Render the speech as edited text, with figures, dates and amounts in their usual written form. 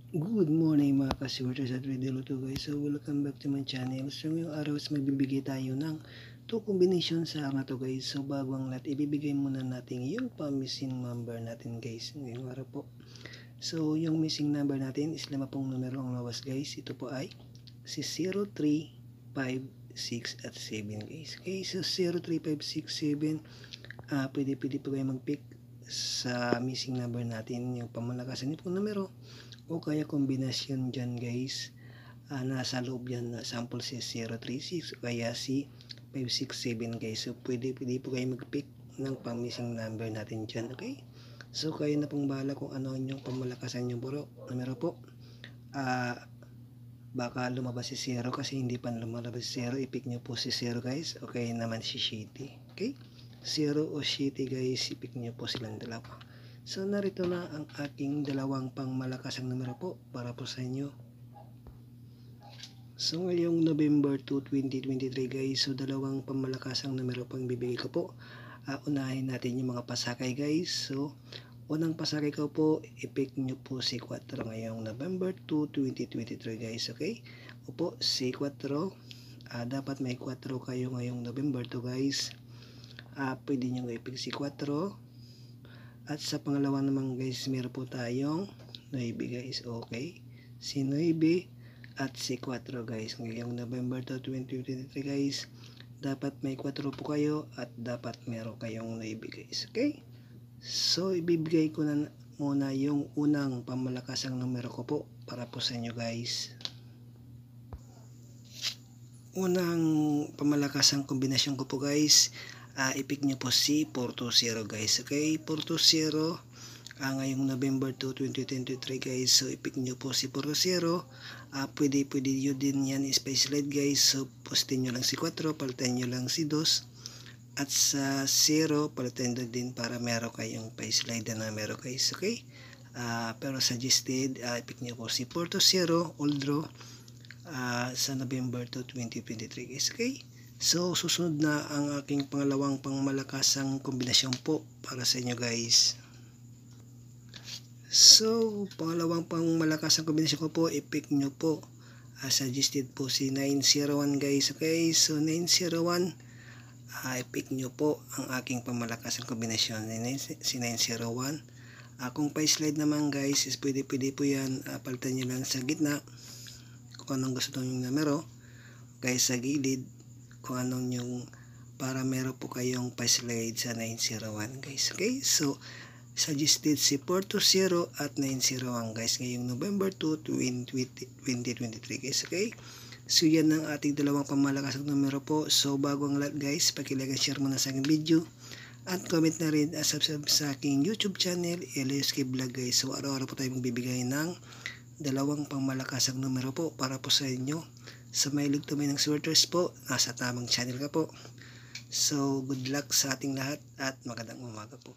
Good morning mga ka-sweaters at Radio Luto guys. So welcome back to my channel. So ngayong araw is magbibigay tayo ng 2 combination sa nga to guys. So bago ang lahat, ibibigay muna natin yung pa-missing number natin guys ngayong araw po. So yung missing number natin is 5 numero ang lawas guys. Ito po ay si 0, 3, 5, 6 at 7 guys. Okay, so 0, 3, 5, 6, 7 pwede po kayo mag-pick sa missing number natin, yung pamalakasan niyo pong numero o kaya kombinasyon dyan guys. Nasa loob yan na sample si 036 o kaya si 567 guys. So pwede po kayo mag-pick ng pang-missing number natin dyan. Okay, so kayo na pong bahala kung ano yung pamalakasan yung numero po. Baka lumabas si 0 kasi hindi pa lumalabas si 0. I-pick nyo po si 0 guys. Okay naman si Shitty. Okay, 0 o Shitty guys, i-pick nyo po silang dalawa. So narito na ang aking dalawang pangmalakasang numero po para po sa inyo. So ngayong November 2, 2023 guys, so dalawang pangmalakasang numero pang bibigay ko po. Unahin natin yung mga pasakay guys. So unang pasakay ko po, i-pick nyo po si 4 ngayong November 2, 2023 guys. Okay, opo, si 4. Dapat may 4 kayo ngayong November 2 guys. Pwede nyo i-pick si 4. At sa pangalawa naman guys, meron po tayong 9 guys. Okay, si 9 at si 4 guys. Ngayong November 2, 2023 guys, dapat may 4 po kayo at dapat meron kayong 9 guys. Okay, so ibibigay ko na muna yung unang pamalakasang numero ko po para po sa inyo guys. Unang pamalakasang kombinasyon ko po guys, i-pick nyo po si 420 guys. Okay, 420 ngayong November 2, 2023 guys. So i-pick nyo po si 420. Pwede nyo din yan space slide guys. So postin nyo lang si 4, palitan nyo lang si 2. At sa 0, palitan nyo din para meron kayong space slide na numero guys. Okay, pero suggested, i-pick nyo po si 420 all draw sa November 2, 2023 guys. Okay, so susunod na ang aking pangalawang pangmalakasang kombinasyon po para sa inyo guys. So pangalawang pangmalakasang kombinasyon ko po, i-pick nyo po, suggested po si 901 guys. Okay, so 901, i-pick nyo po ang aking pangmalakasang kombinasyon si 901. Kung pa-slide naman guys, is pwede po yan, palitan nyo lang sa gitna kung anong gusto nyo yung numero, guys sa gilid kung anong yung, para meron po kayong pa-slide sa 901 guys. Okay, so suggested si 420 at 901 guys ngayong November 2, 2023 guys. Okay, so yan ang ating dalawang pangmalakasang numero po. So bago ang lahat guys, paki-like and share muna sa aking video at comment na rin at subscribe sa aking YouTube channel, LSK Vlog guys. So araw-araw po tayo magbibigay ng dalawang pangmalakasang numero po para po sa inyo. Sa mahilig tumay ng sweaters po, nasa tamang channel ka po. So good luck sa ating lahat at magandang umaga po.